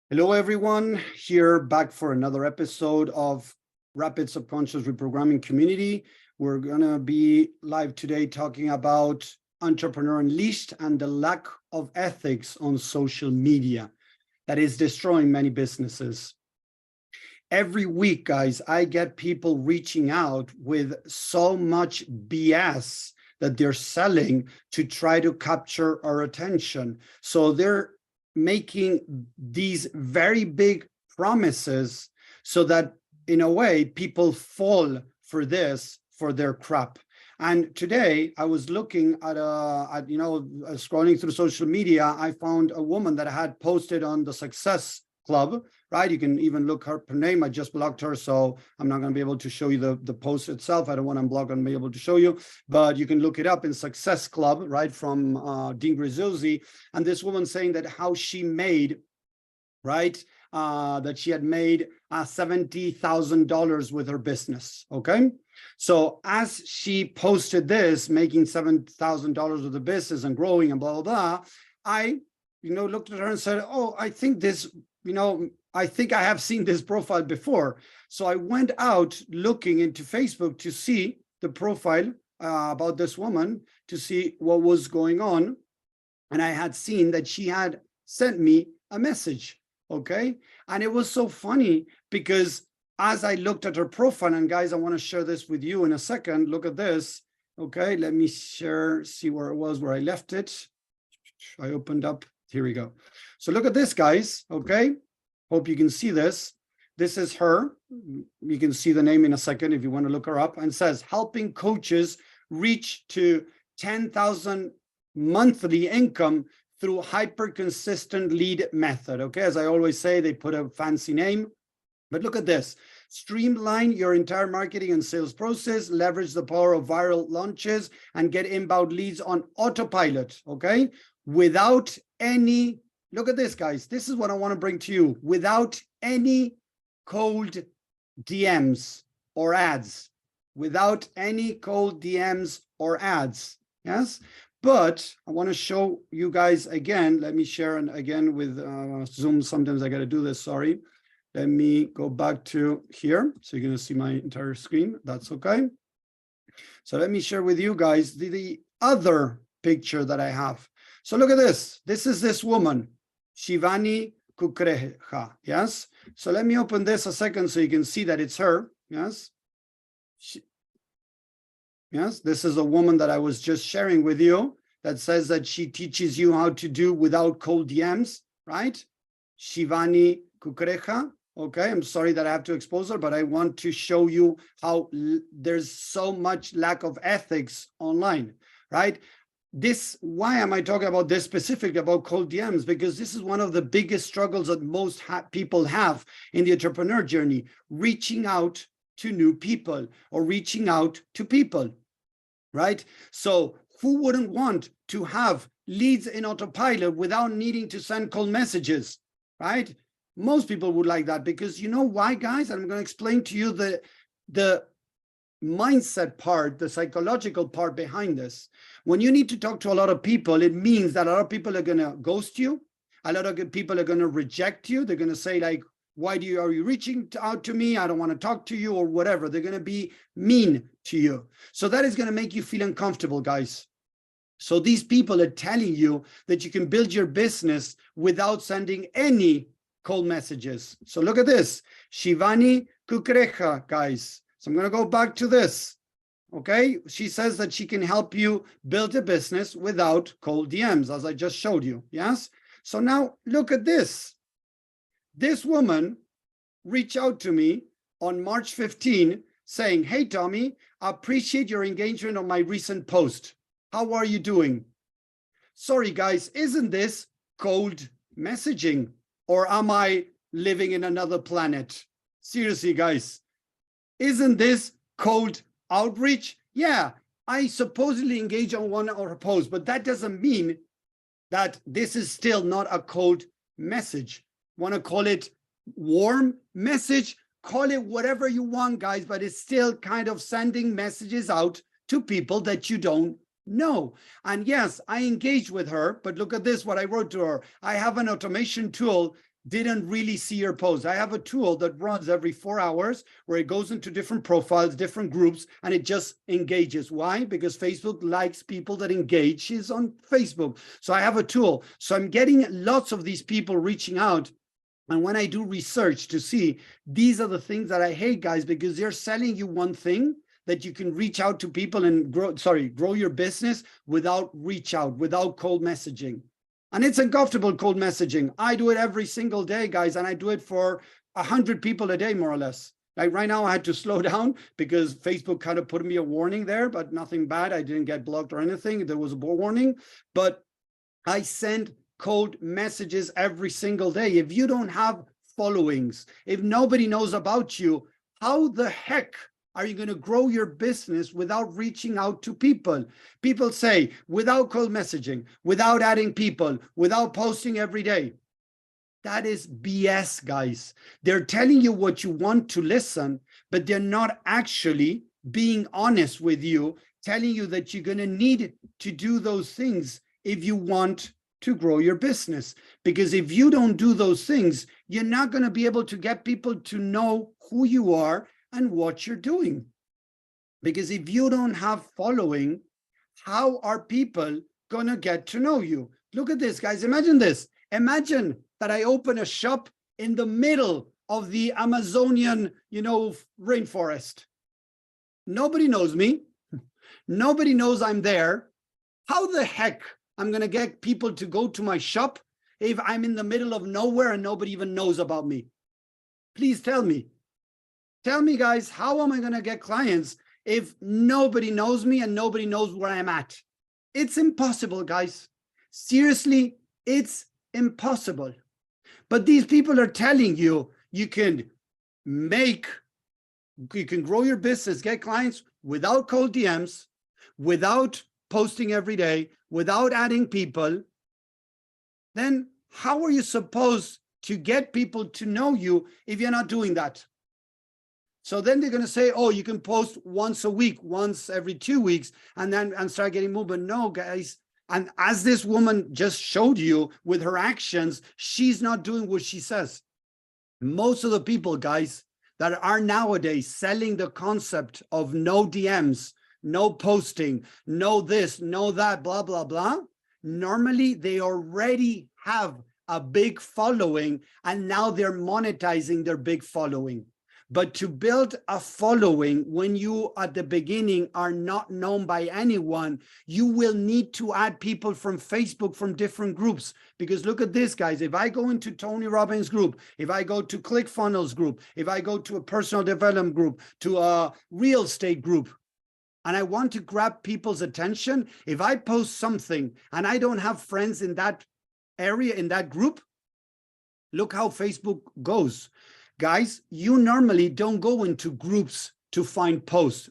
Hello, everyone. Here back for another episode of Rapid Subconscious Reprogramming Community. We're going to be live today talking about Entrepreneur Unleashed and the lack of ethics on social media that is destroying many businesses. Every week, guys, I get people reaching out with so much BS that they're selling to try to capture our attention. So they're making these very big promises so that in a way people fall for this, for their crap. And today I was looking at scrolling through social media, I found a woman that had posted on the Success Club, right? You can even look her name. I just blocked her, so I'm not going to be able to show you the post itself. I don't want to unblock and be able to show you, but you can look it up in Success Club, right, from Dean Graziosi. And this woman saying that how she made, right, that she had made $70,000 with her business, okay? So as she posted this, making $7,000 with the business and growing and blah, blah, blah, I, looked at her and said, oh, I think this, I think I have seen this profile before. So I went out looking into Facebook to see the profile about this woman, to see what was going on. And I had seen that she had sent me a message, okay? And it was so funny because as I looked at her profile, and guys, I want to share this with you in a second. Look at this, okay? Let me share, see where it was, where I left it. I opened up, here we go. So look at this, guys, okay? Hope you can see this. This is her. You can see the name in a second if you want to look her up. And says, helping coaches reach to 10,000 monthly income through hyper-consistent lead method. Okay, as I always say, they put a fancy name. But look at this. Streamline your entire marketing and sales process, leverage the power of viral launches, and get inbound leads on autopilot, okay? Without any, look at this, guys. This is what I want to bring to you. Without any cold DMs or ads. Without any cold DMs or ads, yes? But I want to show you guys again. Let me share again with Zoom. Sometimes I got to do this, sorry. Let me go back to here. So you're going to see my entire screen. That's okay. So let me share with you guys the other picture that I have. So look at this. This is this woman, Shivani Kukreja. Yes. So let me open this a second so you can see that it's her. Yes. Yes. This is a woman that I was just sharing with you that says that she teaches you how to do without cold DMs, right? Shivani Kukreja. Okay, I'm sorry that I have to expose her, but I want to show you how there's so much lack of ethics online, right? Why am I talking about this specifically about cold DMs? Because this is one of the biggest struggles that most people have in the entrepreneur journey, reaching out to new people or reaching out to people, right? So who wouldn't want to have leads in autopilot without needing to send cold messages, right? Most people would like that because you know why, guys? I'm going to explain to you the mindset part, the psychological part behind this. When you need to talk to a lot of people, it means that a lot of people are going to ghost you. A lot of people are going to reject you. They're going to say like, why are you reaching out to me? I don't want to talk to you or whatever. They're going to be mean to you. So that is going to make you feel uncomfortable, guys. So these people are telling you that you can build your business without sending any cold messages. So look at this, Shivani Kukreja, guys. So I'm going to go back to this. Okay. She says that she can help you build a business without cold DMs, as I just showed you. Yes. So now look at this. This woman reached out to me on March 15 saying, hey, Tommy, I appreciate your engagement on my recent post. How are you doing? Sorry, guys. Isn't this cold messaging? Or am I living in another planet? Seriously, guys, isn't this cold outreach? Yeah, I supposedly engage on one or a post, but that doesn't mean that this is still not a cold message. Want to call it warm message? Call it whatever you want, guys, but it's still kind of sending messages out to people that you don't know. And yes, I engaged with her, but look at this, what I wrote to her. I have an automation tool didn't really see your post. I have a tool that runs every 4 hours where it goes into different profiles, different groups, and it just engages. Why? Because Facebook likes people that engages on Facebook. So I have a tool. So I'm getting lots of these people reaching out. And when I do research to see, these are the things that I hate, guys, because they're selling you one thing that you can reach out to people and grow your business without reach out, without cold messaging. And it's uncomfortable cold messaging. I do it every single day, guys, and I do it for 100 people a day, more or less. Like right now, I had to slow down because Facebook kind of put me a warning there, but nothing bad. I didn't get blocked or anything. There was a warning, but I send cold messages every single day. If you don't have followings, if nobody knows about you, how the heck are you going to grow your business without reaching out to people? People say, without cold messaging, without adding people, without posting every day. That is BS, guys. They're telling you what you want to listen, but they're not actually being honest with you, telling you that you're going to need to do those things if you want to grow your business. Because if you don't do those things, you're not going to be able to get people to know who you are and what you're doing. Because if you don't have following, how are people going to get to know you? Look at this, guys. Imagine this. Imagine that I open a shop in the middle of the Amazonian, rainforest. Nobody knows me. Nobody knows I'm there. How the heck I'm going to get people to go to my shop if I'm in the middle of nowhere and nobody even knows about me? Please tell me. Tell me, guys, how am I going to get clients if nobody knows me and nobody knows where I'm at? It's impossible, guys. Seriously, it's impossible. But these people are telling you you can grow your business, get clients without cold DMs, without posting every day, without adding people. Then how are you supposed to get people to know you if you're not doing that? So then they're going to say, oh, you can post once a week, once every 2 weeks, and start getting movement. No, guys. And as this woman just showed you with her actions, she's not doing what she says. Most of the people, guys, that are nowadays selling the concept of no DMs, no posting, no this, no that, blah, blah, blah. Normally, they already have a big following, and now they're monetizing their big following. But to build a following when you at the beginning are not known by anyone, you will need to add people from Facebook from different groups. Because look at this, guys. If I go into Tony Robbins group, if I go to ClickFunnels group, if I go to a personal development group, to a real estate group, and I want to grab people's attention, if I post something and I don't have friends in that area, in that group, look how Facebook goes. Guys, you normally don't go into groups to find posts,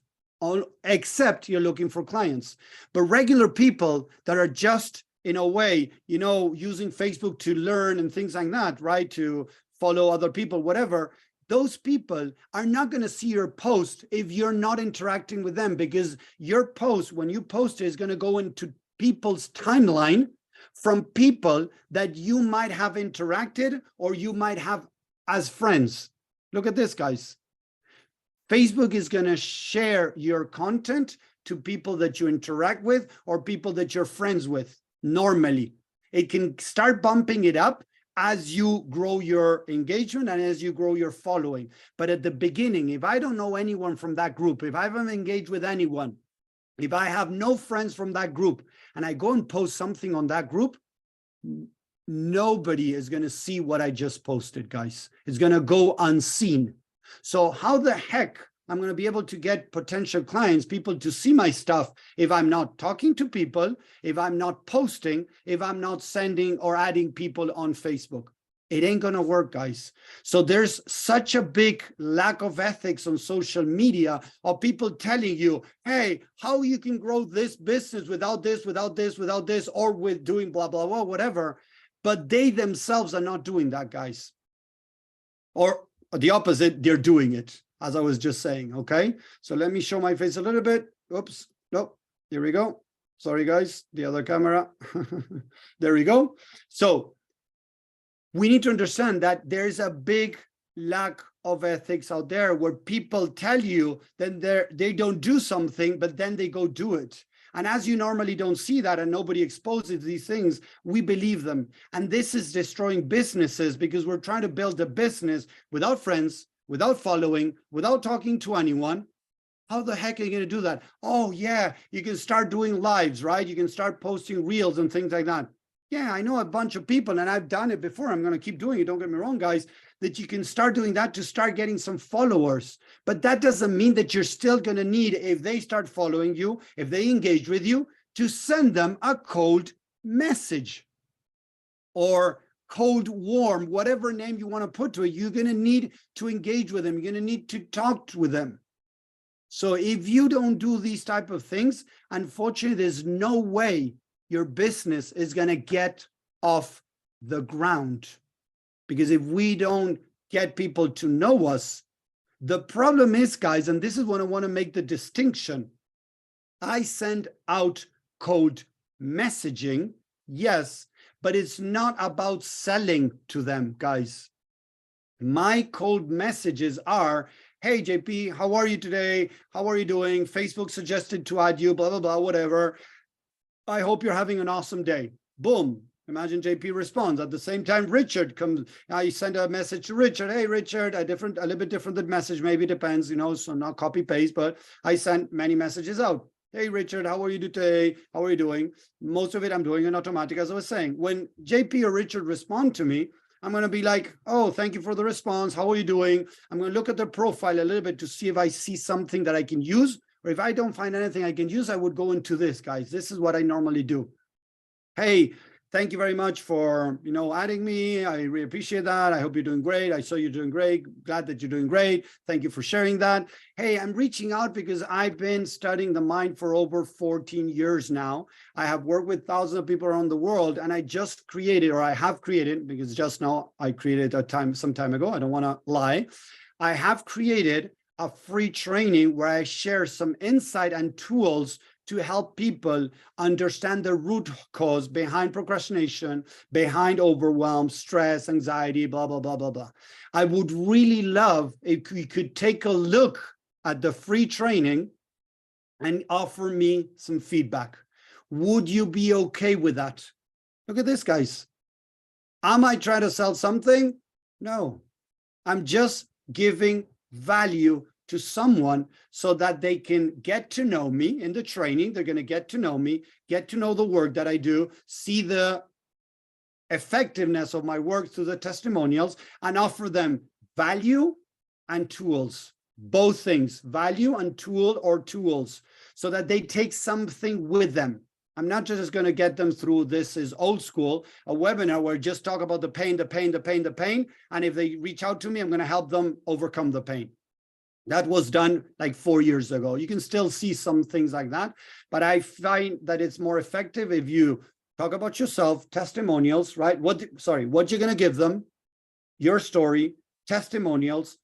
except you're looking for clients. But regular people that are just, in a way, using Facebook to learn and things like that, right? To follow other people, whatever. Those people are not going to see your post if you're not interacting with them, because your post, when you post it, is going to go into people's timeline from people that you might have interacted or you might have as friends. Look at this, guys. Facebook is going to share your content to people that you interact with or people that you're friends with. Normally, it can start bumping it up as you grow your engagement and as you grow your following. But at the beginning, if I don't know anyone from that group, if I haven't engaged with anyone, if I have no friends from that group, and I go and post something on that group, nobody is going to see what I just posted, guys. It's going to go unseen. So how the heck I'm going to be able to get potential clients, people to see my stuff, if I'm not talking to people, if I'm not posting, if I'm not sending or adding people on Facebook? It ain't going to work, guys. So there's such a big lack of ethics on social media of people telling you, hey, how you can grow this business without this, without this, without this, or with doing blah, blah, blah, whatever. But they themselves are not doing that, guys. Or the opposite, they're doing it, as I was just saying, okay? So let me show my face a little bit. Oops, nope, here we go. Sorry, guys, the other camera. There we go. So we need to understand that there's a big lack of ethics out there where people tell you then they don't do something, but then they go do it. And as you normally don't see that and nobody exposes these things, we believe them. And this is destroying businesses because we're trying to build a business without friends, without following, without talking to anyone. How the heck are you going to do that? Oh, yeah, you can start doing lives, right? You can start posting reels and things like that. Yeah, I know a bunch of people, and I've done it before. I'm going to keep doing it. Don't get me wrong, guys, that you can start doing that to start getting some followers. But that doesn't mean that you're still going to need, if they start following you, if they engage with you, to send them a cold message or cold warm, whatever name you want to put to it. You're going to need to engage with them. You're going to need to talk with them. So if you don't do these type of things, unfortunately, there's no way your business is going to get off the ground. Because if we don't get people to know us, the problem is, guys, and this is what I want to make the distinction. I send out cold messaging, yes, but it's not about selling to them, guys. My cold messages are, hey, JP, how are you today? How are you doing? Facebook suggested to add you, blah, blah, blah, whatever. I hope you're having an awesome day. Boom. Imagine JP responds. At the same time, Richard comes. I send a message to Richard. Hey, Richard, a little bit different than message. Maybe depends, so not copy paste, but I sent many messages out. Hey, Richard, how are you today? How are you doing? Most of it I'm doing in automatic, as I was saying. When JP or Richard respond to me, I'm going to be like, oh, thank you for the response. How are you doing? I'm going to look at their profile a little bit to see if I see something that I can use. Or if I don't find anything I can use, I would go into this, guys. This is what I normally do. Hey, thank you very much for, adding me. I really appreciate that. I hope you're doing great. I saw you're doing great. Glad that you're doing great. Thank you for sharing that. Hey, I'm reaching out because I've been studying the mind for over 14 years now. I have worked with thousands of people around the world, and I just created, or I have created, because just now I created some time ago. I don't want to lie. I have created a free training where I share some insight and tools to help people understand the root cause behind procrastination, behind overwhelm, stress, anxiety, blah, blah, blah, blah, blah. I would really love if you could take a look at the free training and offer me some feedback. Would you be okay with that? Look at this, guys. Am I trying to sell something? No, I'm just giving value to someone so that they can get to know me in the training. They're going to get to know me, get to know the work that I do, see the effectiveness of my work through the testimonials, and offer them value and tools, both things, value and tool or tools, so that they take something with them. I'm not just going to get them through, this is old school, a webinar where I just talk about the pain, the pain, the pain, the pain. And if they reach out to me, I'm going to help them overcome the pain. That was done like 4 years ago. You can still see some things like that, but I find that it's more effective if you talk about yourself, testimonials, right? What you're going to give them, your story, testimonials,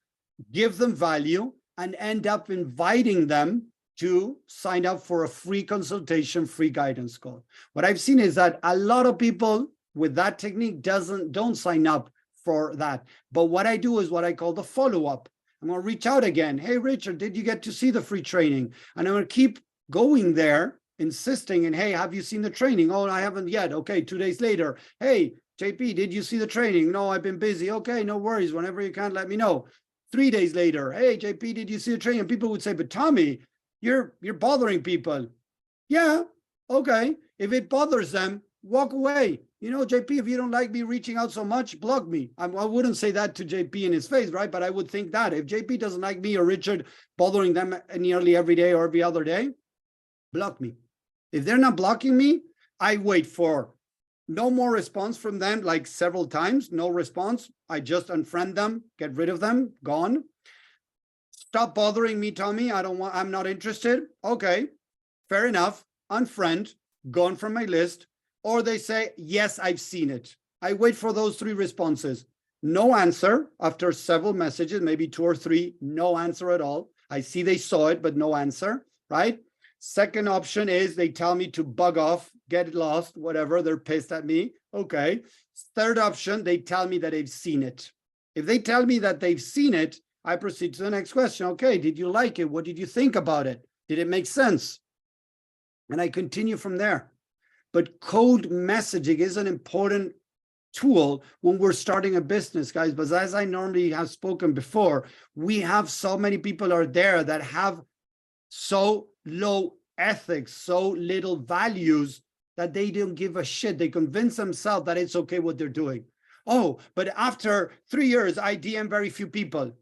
give them value, and end up inviting them to sign up for a free consultation, free guidance call. What I've seen is that a lot of people with that technique don't sign up for that. But what I do is what I call the follow-up. I'm going to reach out again. Hey, Richard, did you get to see the free training? And I'm going to keep going there, insisting, and hey, have you seen the training? Oh, I haven't yet. Okay, 2 days later. Hey, JP, did you see the training? No, I've been busy. Okay, no worries. Whenever you can, let me know. 3 days later. Hey, JP, did you see the training? And people would say, but Tommy, you're bothering people. Yeah, okay. If it bothers them, walk away. JP, if you don't like me reaching out so much, block me. I wouldn't say that to JP in his face, right? But I would think that if JP doesn't like me or Richard bothering them nearly every day or every other day, block me. If they're not blocking me, I wait for no more response from them, like several times, no response. I just unfriend them, get rid of them, gone. Stop bothering me, Tommy. I'm not interested. Okay, fair enough. Unfriend, gone from my list. Or they say, yes, I've seen it. I wait for those 3 responses. No answer after several messages, maybe 2 or 3, no answer at all. I see they saw it, but no answer, right? Second option is they tell me to bug off, get lost, whatever. They're pissed at me. Okay. Third option, they tell me that they've seen it. If they tell me that they've seen it, I proceed to the next question. Okay, did you like it? What did you think about it? Did it make sense? And I continue from there. But cold messaging is an important tool when we're starting a business, guys. But as I normally have spoken before, we have so many people out there that have so low ethics, so little values, that they don't give a shit. They convince themselves that it's okay what they're doing. Oh, but after 3 years, I DM very few people.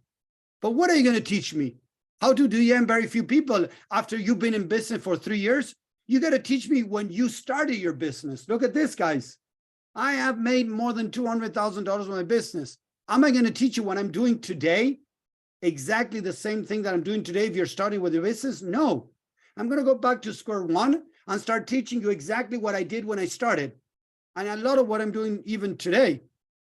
But what are you going to teach me? How to DM very few people after you've been in business for 3 years? You got to teach me when you started your business. Look at this, guys. I have made more than $200,000 with my business. Am I going to teach you what I'm doing today? Exactly the same thing that I'm doing today if you're starting with your business? No. I'm going to go back to square one and start teaching you exactly what I did when I started. And a lot of what I'm doing even today.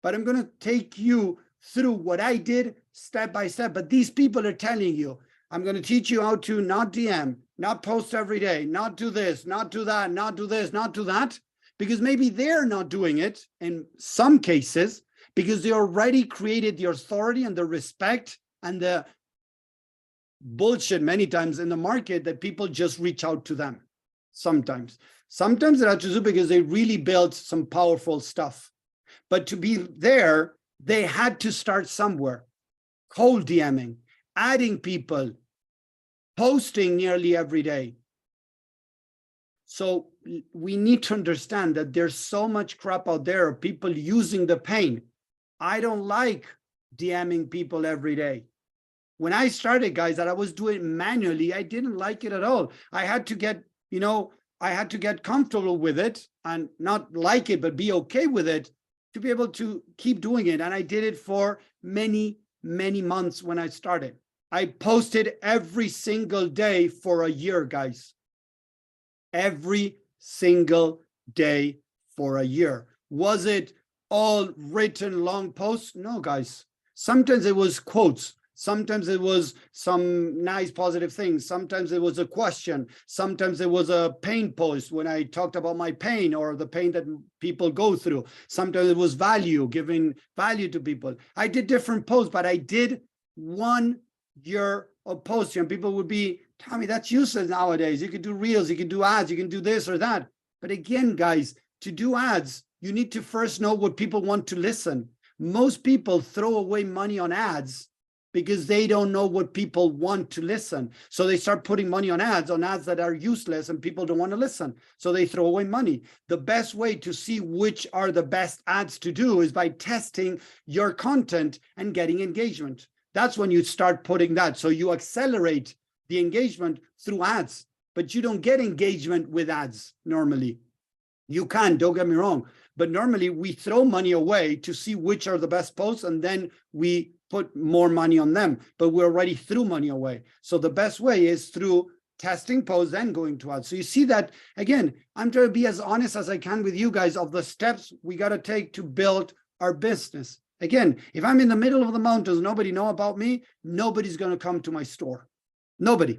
But I'm going to take you through what I did step by step. But these people are telling you, I'm going to teach you how to not DM, not post every day, not do this, not do that, not do this, not do that. Because maybe they're not doing it in some cases because they already created the authority and the respect and the bullshit many times in the market that people just reach out to them. Sometimes they have to do because they really built some powerful stuff. But to be there, they had to start somewhere. Cold DMing, adding people, posting nearly every day. So we need to understand that there's so much crap out there of people using the pain. I don't like DMing people every day. When I started, guys, that I was doing manually, I didn't like it at all. I had to get, I had to get comfortable with it and not like it, but be okay with it to be able to keep doing it. And I did it for many, many months when I started. I posted every single day for a year, guys. Every single day for a year. Was it all written long posts? No, guys. Sometimes it was quotes. Sometimes it was some nice positive things. Sometimes it was a question. Sometimes it was a pain post when I talked about my pain or the pain that people go through. Sometimes it was value, giving value to people. I did different posts, but I did 1 year of posting. And people would be, Tommy, that's useless nowadays. You can do reels, you can do ads, you can do this or that. But again, guys, to do ads, you need to first know what people want to listen. Most people throw away money on ads because they don't know what people want to listen. So they start putting money on ads that are useless and people don't want to listen. So they throw away money. The best way to see which are the best ads to do is by testing your content and getting engagement. That's when you start putting that. So you accelerate the engagement through ads, but you don't get engagement with ads normally. You can, don't get me wrong, but normally we throw money away to see which are the best posts and then we put more money on them, but we already threw money away. So the best way is through testing posts and going to ads. So you see that, again, I'm trying to be as honest as I can with you guys of the steps we got to take to build our business. Again, if I'm in the middle of the mountains, nobody know about me, nobody's going to come to my store. Nobody.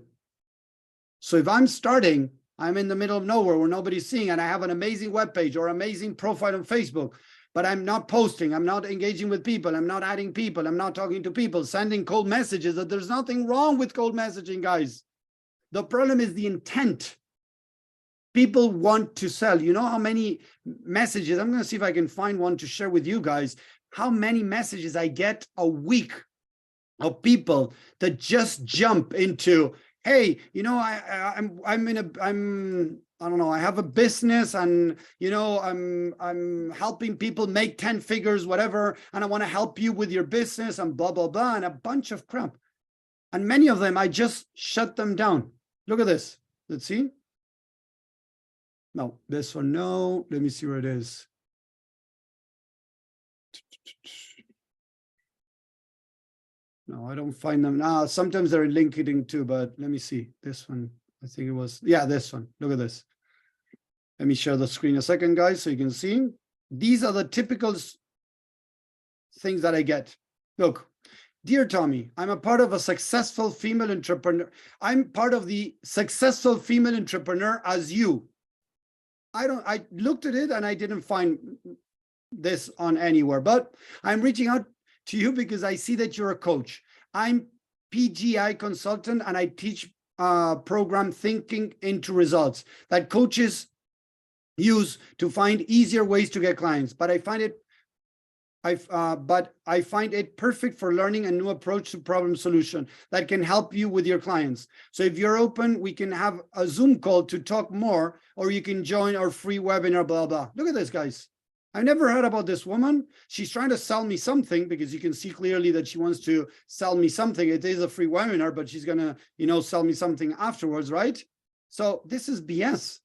So if I'm starting, I'm in the middle of nowhere where nobody's seeing, and I have an amazing webpage or amazing profile on Facebook, but I'm not posting, I'm not engaging with people, I'm not adding people, I'm not talking to people, sending cold messages. That there's nothing wrong with cold messaging, guys. The problem is the intent. People want to sell. You know how many messages, I'm going to see if I can find one to share with you guys, how many messages I get a week of people that just jump into, hey, I don't know, I have a business and, I'm helping people make 10 figures, whatever, and I want to help you with your business and blah, blah, blah, and a bunch of crap. And many of them, I just shut them down. Look at this. Let's see. No, this one, no. Let me see where it is. No, I don't find them now. Sometimes they're in LinkedIn too, but let me see. This one, I think it was, yeah, this one. Look at this. Let me share the screen a second, guys, so you can see. These are the typical things that I get. Look, dear Tommy, I'm a part of a successful female entrepreneur. I'm part of the successful female entrepreneur as you. I looked at it and I didn't find this on anywhere, but I'm reaching out to you because I see that you're a coach. I'm PGI consultant, and I teach program thinking into results that coaches use to find easier ways to get clients. But I find it perfect for learning a new approach to problem solution that can help you with your clients. So if you're open, we can have a Zoom call to talk more, or you can join our free webinar, blah, blah. Look at this, guys. I've never heard about this woman. She's trying to sell me something, because you can see clearly that she wants to sell me something. It is a free webinar, but she's gonna, sell me something afterwards, right? So this is BS.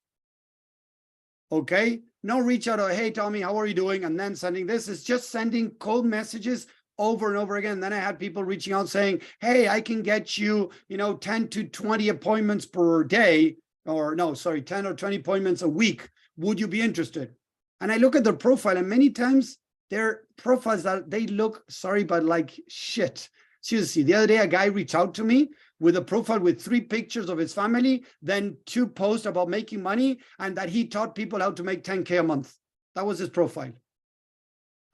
Okay, no reach out, hey Tommy, how are you doing? And then sending this is just sending cold messages over and over again. Then I had people reaching out saying, hey, I can get you, 10 to 20 appointments per day, or no, sorry, 10 or 20 appointments a week. Would you be interested? And I look at their profile, and many times their profiles that they look, sorry, but like shit. Seriously, the other day, a guy reached out to me with a profile with 3 pictures of his family, then 2 posts about making money, and that he taught people how to make 10K a month. That was his profile.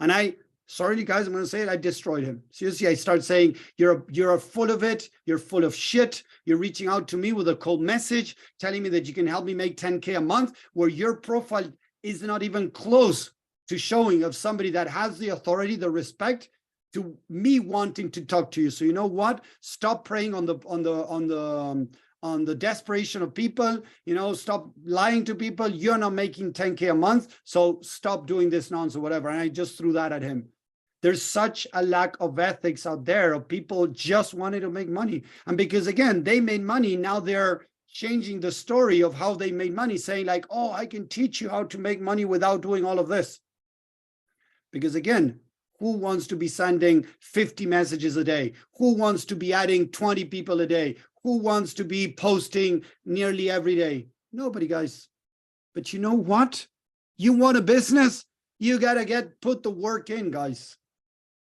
And sorry, guys, I'm going to say it, I destroyed him. Seriously, I start saying, you're full of it. You're full of shit. You're reaching out to me with a cold message, telling me that you can help me make 10K a month, where your profile is not even close to showing of somebody that has the authority, the respect, to me wanting to talk to you. So you know what? Stop preying on the desperation of people. Stop lying to people. You're not making 10K a month, so stop doing this nonsense or whatever. And I just threw that at him. There's such a lack of ethics out there of people just wanting to make money. And because again, they made money, now they're changing the story of how they made money, saying like, oh, I can teach you how to make money without doing all of this. Because again, who wants to be sending 50 messages a day? Who wants to be adding 20 people a day? Who wants to be posting nearly every day? Nobody, guys. But you know what? You want a business? You got to put the work in, guys.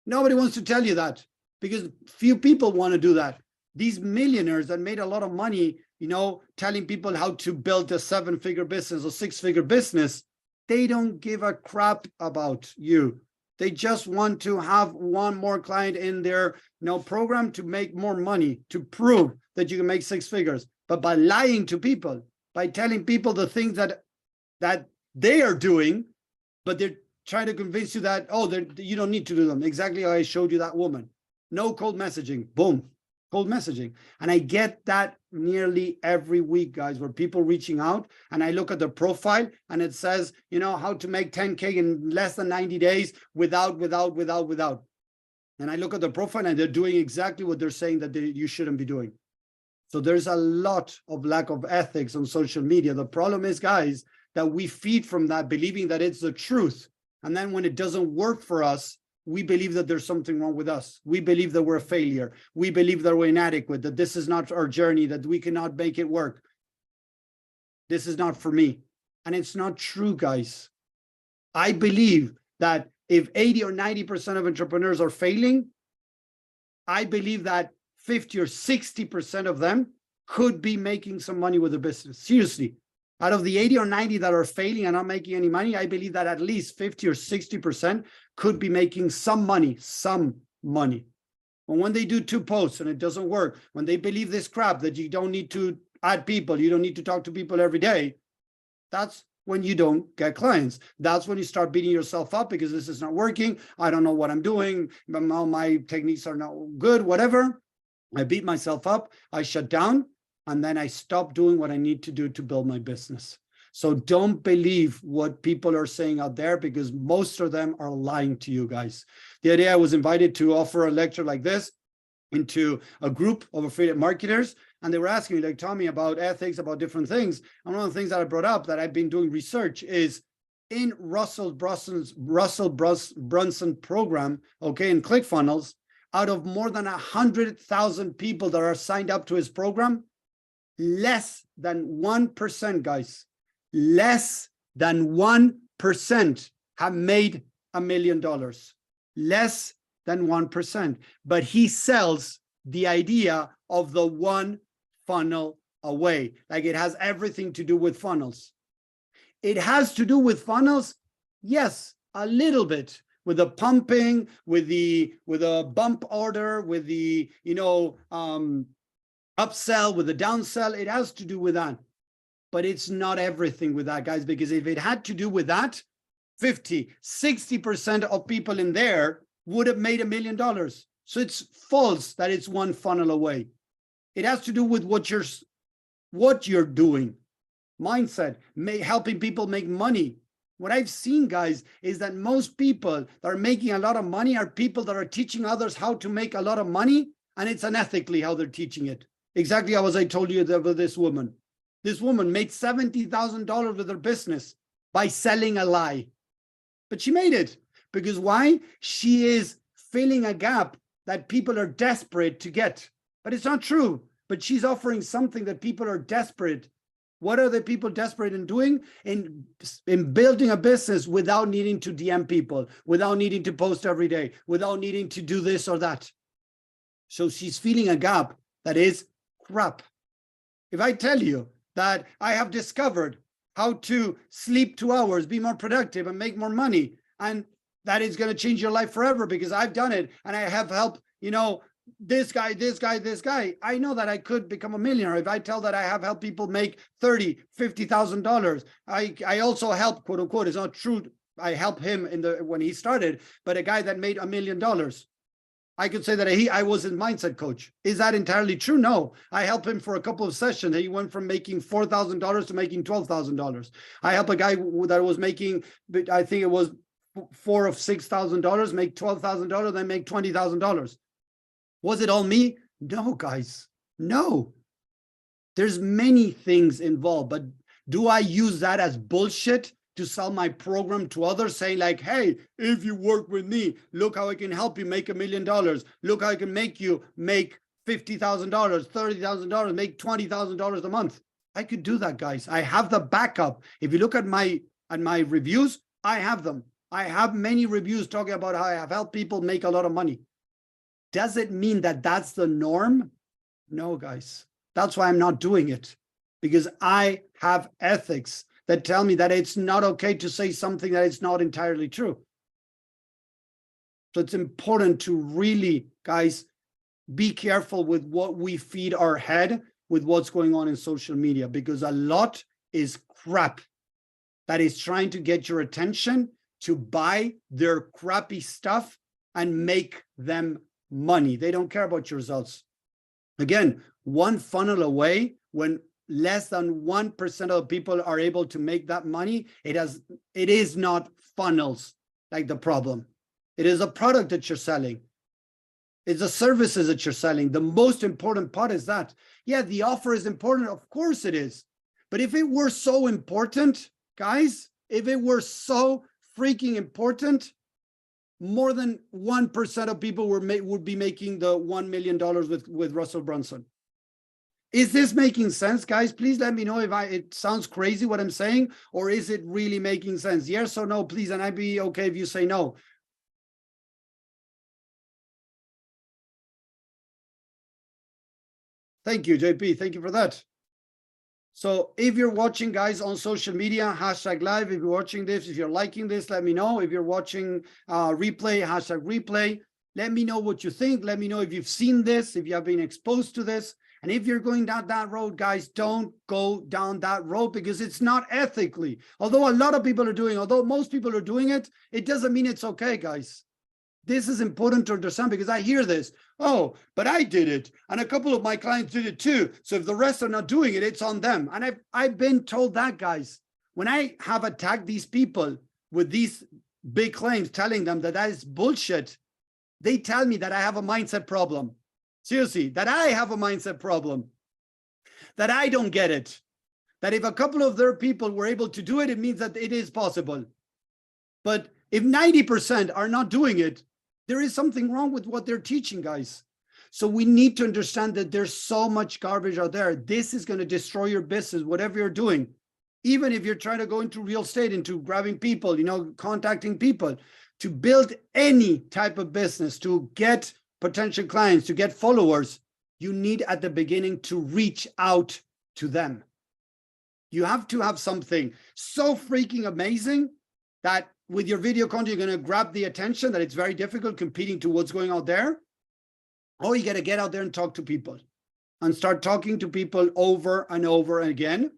Nobody wants to tell you that, because few people want to do that. These millionaires that made a lot of money, telling people how to build a 7-figure business or 6-figure business, they don't give a crap about you. They just want to have one more client in their program to make more money, to prove that you can make 6 figures. But by lying to people, by telling people the things that they are doing, but they're trying to convince you that, oh, you don't need to do them. Exactly how I showed you that woman. No cold messaging. Boom. Cold messaging. And I get that nearly every week, guys, where people reaching out, and I look at the profile and it says, how to make 10K in less than 90 days without. And I look at the profile and they're doing exactly what they're saying that you shouldn't be doing. So there's a lot of lack of ethics on social media. The problem is, guys, that we feed from that, believing that it's the truth. And then when it doesn't work for us, we believe that there's something wrong with us. We believe that we're a failure. We believe that we're inadequate, that this is not our journey, that we cannot make it work. This is not for me. And it's not true, guys. I believe that if 80 or 90% of entrepreneurs are failing, I believe that 50 or 60% of them could be making some money with the business. Seriously. Out of the 80 or 90 that are failing and not making any money, I believe that at least 50 or 60% could be making some money. But when they do 2 posts and it doesn't work, when they believe this crap that you don't need to add people, you don't need to talk to people every day, that's when you don't get clients. That's when you start beating yourself up because this is not working. I don't know what I'm doing. My techniques are not good, whatever. I beat myself up. I shut down. And then I stop doing what I need to do to build my business. So don't believe what people are saying out there, because most of them are lying to you, guys. The other day I was invited to offer a lecture like this into a group of affiliate marketers, and they were asking me, like, Tommy, about ethics, about different things. And one of the things that I brought up that I've been doing research is in Russell Brunson's program, okay, in ClickFunnels, out of more than 100,000 people that are signed up to his program, less than 1%, guys, less than 1% have made $1 million. Less than 1%. But he sells the idea of the one funnel away. Like it has everything to do with funnels. It has to do with funnels, yes, a little bit with the pumping, with the bump order, with the upsell, with the downsell. It has to do with that. But it's not everything with that, guys, because if it had to do with that, 50-60% of people in there would have made $1 million. So it's false that it's one funnel away. It has to do with what you're doing. Mindset, helping people make money. What I've seen, guys, is that most people that are making a lot of money are people that are teaching others how to make a lot of money, and it's unethically how they're teaching it. Exactly as I told you about this woman. This woman made $70,000 with her business by selling a lie. But she made it. Because why? She is filling a gap that people are desperate to get. But it's not true. But she's offering something that people are desperate. What are the people desperate in doing? In building a business without needing to DM people, without needing to post every day, without needing to do this or that. So she's filling a gap that is crap. If I tell you that I have discovered how to sleep 2 hours, be more productive, and make more money, and that is going to change your life forever because I've done it and I have helped, this guy, I know that I could become a millionaire if I tell that I have helped people make $30,000-$50,000. I also help, quote unquote, it's not true. I helped him when he started, but a guy that made $1 million. I could say that I was his mindset coach. Is that entirely true? No. I helped him for a couple of sessions. He went from making $4,000 to making $12,000. I helped a guy that was making, I think it was $4,000 or $6,000, make $12,000, then make $20,000. Was it all me? No, guys. No. There's many things involved, but do I use that as bullshit to sell my program to others, saying like, hey, if you work with me, look how I can help you make $1 million. Look how I can make you make $50,000, $30,000, make $20,000 a month. I could do that, guys. I have the backup. If you look at my reviews, I have them. I have many reviews talking about how I have helped people make a lot of money. Does it mean that that's the norm? No, guys. That's why I'm not doing it, because I have ethics that tell me that it's not okay to say something that is not entirely true. So it's important to really, guys, be careful with what we feed our head with what's going on in social media, because a lot is crap that is trying to get your attention to buy their crappy stuff and make them money. They don't care about your results. Again, one funnel away, when less than 1% of people are able to make that money, it is not funnels like the problem. It is a product that you're selling. It's the services that you're selling. The most important part is that. Yeah, the offer is important. Of course it is. But if it were so important, guys, if it were so freaking important, more than 1% of people would be making the $1 million with Russell Brunson. Is this making sense, guys? Please let me know if it sounds crazy what I'm saying, or is it really making sense? Yes or no, please, and I'd be okay if you say no. Thank you, JP. Thank you for that. So if you're watching, guys, on social media, #live. If you're watching this, if you're liking this, let me know. If you're watching replay, #replay. Let me know what you think. Let me know if you've seen this, if you have been exposed to this. And if you're going down that road, guys, don't go down that road, because it's not ethically. Although a lot of people are doing, although most people are doing it, it doesn't mean it's okay, guys. This is important to understand, because I hear this. Oh, but I did it, and a couple of my clients did it too. So if the rest are not doing it, it's on them. And I've been told that, guys. When I have attacked these people with these big claims, telling them that is bullshit, they tell me that I have a mindset problem. Seriously, that I have a mindset problem, that I don't get it, that if a couple of their people were able to do it, it means that it is possible. But if 90% are not doing it, there is something wrong with what they're teaching, guys. So we need to understand that there's so much garbage out there. This is going to destroy your business, whatever you're doing. Even if you're trying to go into real estate, into grabbing people, contacting people, to build any type of business, to get potential clients, to get followers, you need at the beginning to reach out to them. You have to have something so freaking amazing that with your video content, you're going to grab the attention that it's very difficult competing to what's going out there. Or you got to get out there and talk to people and start talking to people over and over again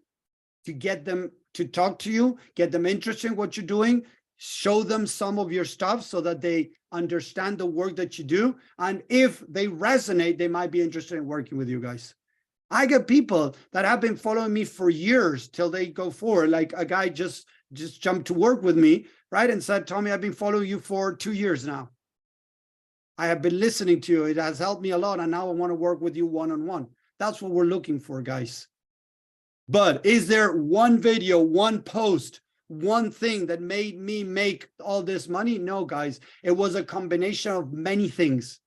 to get them to talk to you, get them interested in what you're doing, show them some of your stuff so that they understand the work that you do. And if they resonate, they might be interested in working with you guys. I get people that have been following me for years till they go forward. Like a guy just jumped to work with me, right? And said, Tommy, I've been following you for 2 years now. I have been listening to you. It has helped me a lot. And now I want to work with you one-on-one. That's what we're looking for, guys. But is there one video, one post, one thing that made me make all this money? No, guys. It was a combination of many things.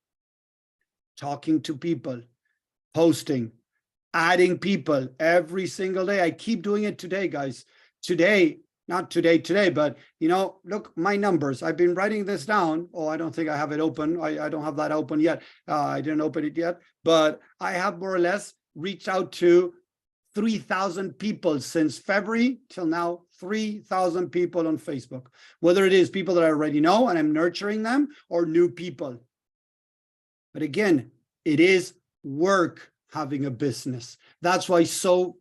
Talking to people, posting, adding people every single day. I keep doing it today, guys. Today, not today, but you know, look, my numbers. I've been writing this down. Oh, I don't think I have it open. I don't have that open yet. I didn't open it yet, but I have more or less reached out to 3,000 people since February till now. 3,000 people on Facebook, whether it is people that I already know and I'm nurturing them or new people. But again, it is work having a business. That's why so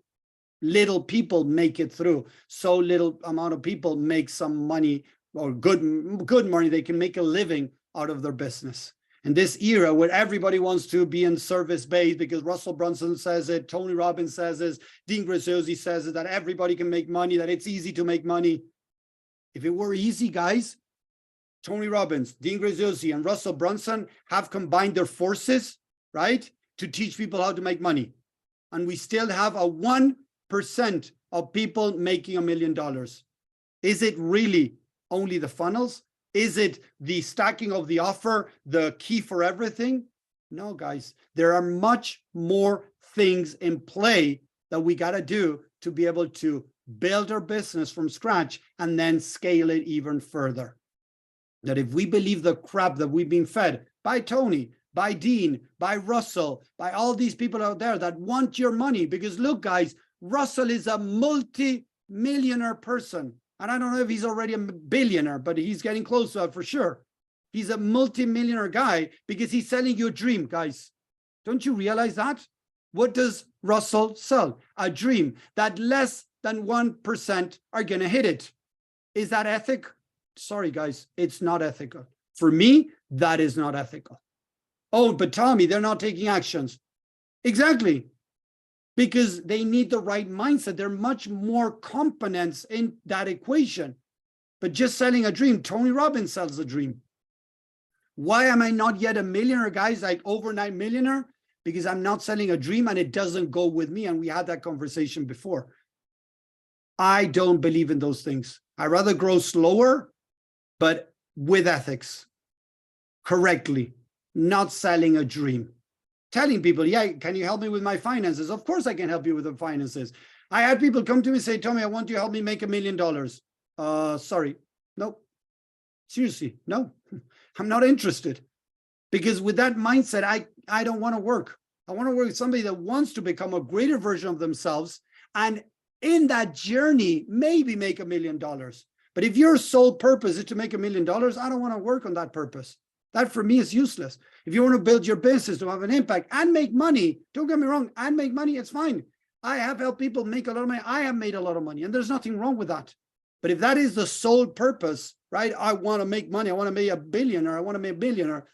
little people make it through. So little amount of people make some money or good money. They can make a living out of their business. In this era where everybody wants to be in service-based, because Russell Brunson says it, Tony Robbins says it, Dean Graziosi says it, that everybody can make money, that it's easy to make money. If it were easy, guys, Tony Robbins, Dean Graziosi, and Russell Brunson have combined their forces, right, to teach people how to make money. And we still have a 1% of people making $1 million. Is it really only the funnels? Is it the stacking of the offer, the key for everything? No, guys, there are much more things in play that we got to do to be able to build our business from scratch and then scale it even further. That if we believe the crap that we've been fed by Tony, by Dean, by Russell, by all these people out there that want your money, because look, guys, Russell is a multi-millionaire person. And I don't know if he's already a billionaire, but he's getting close to that for sure. He's a multi-millionaire guy because he's selling you a dream, guys. Don't you realize that? What does Russell sell? A dream that less than 1% are going to hit it. Is that ethical? Sorry, guys, it's not ethical. For me, that is not ethical. Oh, but Tommy, they're not taking actions. Exactly. Because they need the right mindset. There are much more components in that equation. But just selling a dream, Tony Robbins sells a dream. Why am I not yet a millionaire, guys, like overnight millionaire? Because I'm not selling a dream and it doesn't go with me. And we had that conversation before. I don't believe in those things. I'd rather grow slower, but with ethics, correctly, not selling a dream. Telling people, yeah, can you help me with my finances? Of course I can help you with the finances. I had people come to me and say, Tommy, I want you to help me make $1 million. Sorry, no. Seriously, no. I'm not interested. Because with that mindset, I don't want to work. I want to work with somebody that wants to become a greater version of themselves. And in that journey, maybe make $1 million. But if your sole purpose is to make $1 million, I don't want to work on that purpose. That for me is useless. If you want to build your business to have an impact and make money, don't get me wrong, and make money, it's fine. I have helped people make a lot of money. I have made a lot of money, and there's nothing wrong with that. But if that is the sole purpose, right? I want to make money. I want to be a billionaire. I want to be a billionaire.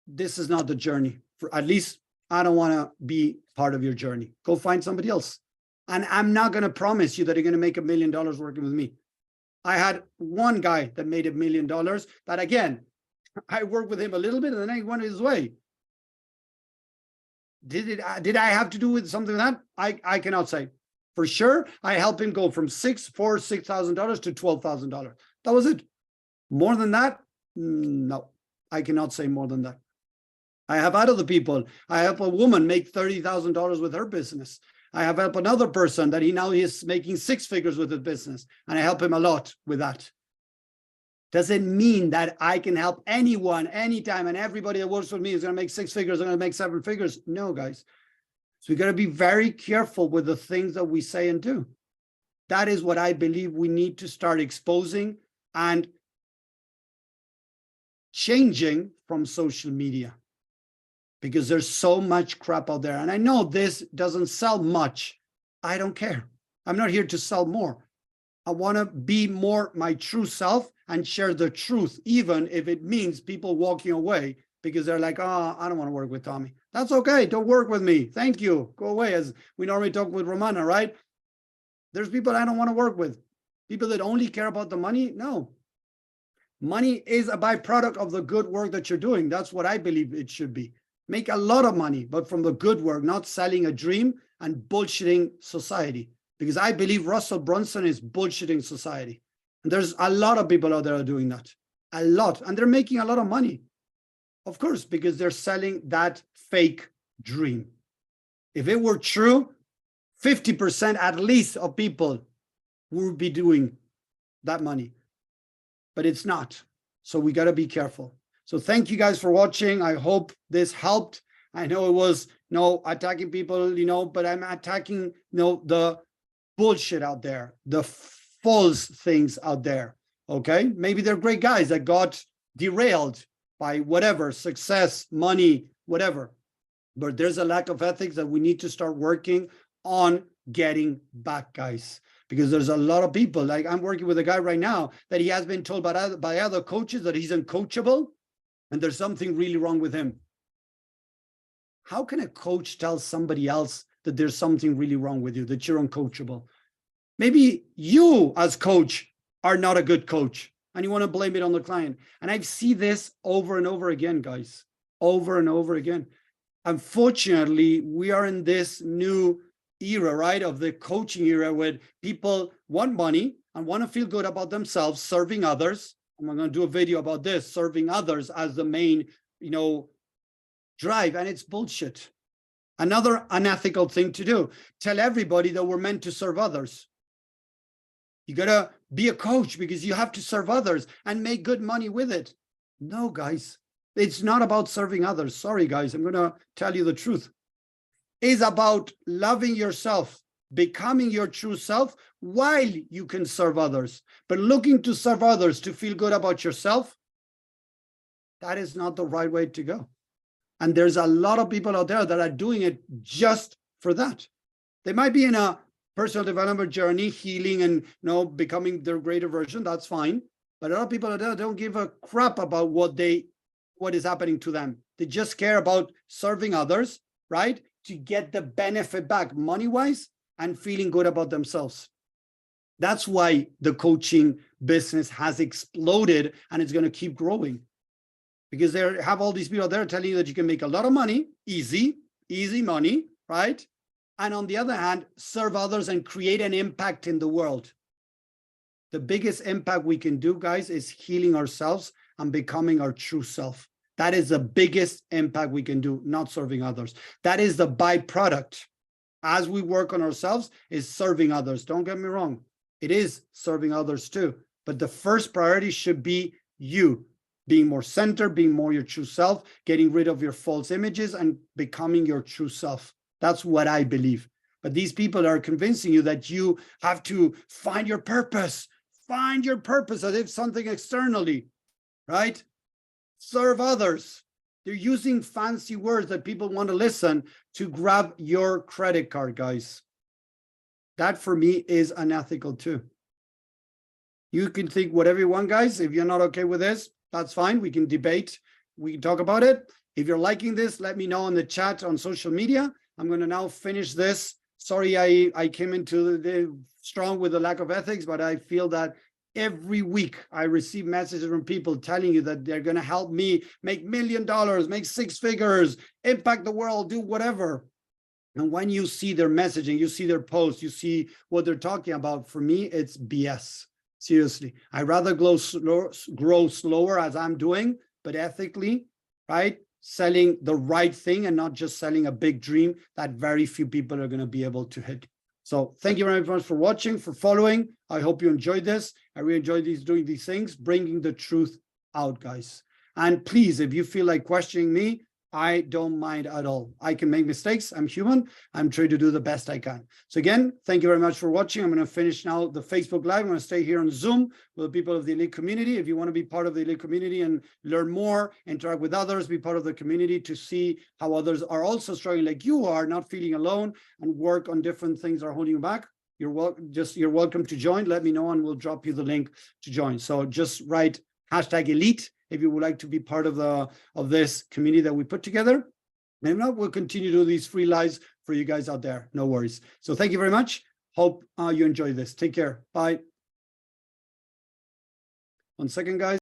This is not the journey. For at least I don't want to be part of your journey. Go find somebody else. And I'm not going to promise you that you're going to make $1 million working with me. I had one guy that made $1 million that, again, I worked with him a little bit and then he went his way. Did I have to do with something like that? I cannot say. For sure, I helped him go from $6,000 to $12,000. That was it. More than that? No, I cannot say more than that. I have other people. I help a woman make $30,000 with her business. I have helped another person that he is making 6 figures with his business, and I help him a lot with that. Does it mean that I can help anyone, anytime, and everybody that works with me is going to make 6 figures, are going to make 7 figures? No, guys. So we got to be very careful with the things that we say and do. That is what I believe we need to start exposing and changing from social media, because there's so much crap out there. And I know this doesn't sell much. I don't care. I'm not here to sell more. I want to be more my true self and share the truth, even if it means people walking away because they're like, oh, I don't want to work with Tommy. That's okay. Don't work with me. Thank you. Go away. As we normally talk with Romana, right? There's people I don't want to work with. People that only care about the money. No. Money is a byproduct of the good work that you're doing. That's what I believe it should be. Make a lot of money, but from the good work, not selling a dream and bullshitting society. Because I believe Russell Brunson is bullshitting society. And there's a lot of people out there are doing that. A lot. And they're making a lot of money. Of course, because they're selling that fake dream. If it were true, 50% at least of people would be doing that money. But it's not. So we got to be careful. So thank you guys for watching. I hope this helped. I know it was attacking people, but I'm attacking the bullshit out there, the false things out there. Okay, maybe they're great guys that got derailed by whatever, success, money, whatever. But there's a lack of ethics that we need to start working on getting back, guys. Because there's a lot of people, like I'm working with a guy right now that he has been told by other coaches that he's uncoachable, and there's something really wrong with him. How can a coach tell somebody else that there's something really wrong with you, that you're uncoachable? Maybe you as coach are not a good coach and you want to blame it on the client. And I see this over and over again, guys, over and over again. Unfortunately, we are in this new era, right, of the coaching era, where people want money and want to feel good about themselves, serving others. I'm going to do a video about this, serving others as the main, drive, and it's bullshit. Another unethical thing to do, tell everybody that we're meant to serve others. You got to be a coach because you have to serve others and make good money with it. No, guys, it's not about serving others. Sorry, guys, I'm going to tell you the truth. It's about loving yourself, becoming your true self while you can serve others. But looking to serve others to feel good about yourself, that is not the right way to go. And there's a lot of people out there that are doing it just for that. They might be in a personal development journey, healing and becoming their greater version. That's fine. But a lot of people out there don't give a crap about what is happening to them. They just care about serving others, right? To get the benefit back money-wise and feeling good about themselves. That's why the coaching business has exploded and it's going to keep growing. Because they have all these people there telling you that you can make a lot of money, easy money, right? And on the other hand, serve others and create an impact in the world. The biggest impact we can do, guys, is healing ourselves and becoming our true self. That is the biggest impact we can do, not serving others. That is the byproduct. As we work on ourselves, is serving others. Don't get me wrong. It is serving others too. But the first priority should be you. Being more centered, being more your true self, getting rid of your false images and becoming your true self. That's what I believe. But these people are convincing you that you have to find your purpose as if something externally, right? Serve others. They're using fancy words that people want to listen to grab your credit card, guys. That for me is unethical too. You can think whatever you want, guys. If you're not okay with this, that's fine. We can debate. We can talk about it. If you're liking this, let me know in the chat on social media. I'm going to now finish this. Sorry, I came into the strong with the lack of ethics, but I feel that every week I receive messages from people telling you that they're going to help me make $1 million, make 6 figures, impact the world, do whatever. And when you see their messaging, you see their posts, you see what they're talking about, for me, it's BS. Seriously, I'd rather grow slower as I'm doing, but ethically, right? Selling the right thing and not just selling a big dream that very few people are going to be able to hit. So thank you very much for watching, for following. I hope you enjoyed this. I really enjoyed doing these things, bringing the truth out, guys. And please, if you feel like questioning me, I don't mind at all. I can make mistakes. I'm human. I'm trying to do the best I can. So again, thank you very much for watching. I'm going to finish now the Facebook Live. I'm going to stay here on Zoom with the people of the Elite community. If you want to be part of the Elite community and learn more, interact with others, be part of the community to see how others are also struggling like you are, not feeling alone, and work on different things that are holding you back, you're welcome to join. Let me know and we'll drop you the link to join. So just write #elite if you would like to be part of this community that we put together. And if not, we'll continue to do these free lives for you guys out there. No worries. So thank you very much. Hope you enjoy this. Take care. Bye. 1 second, guys.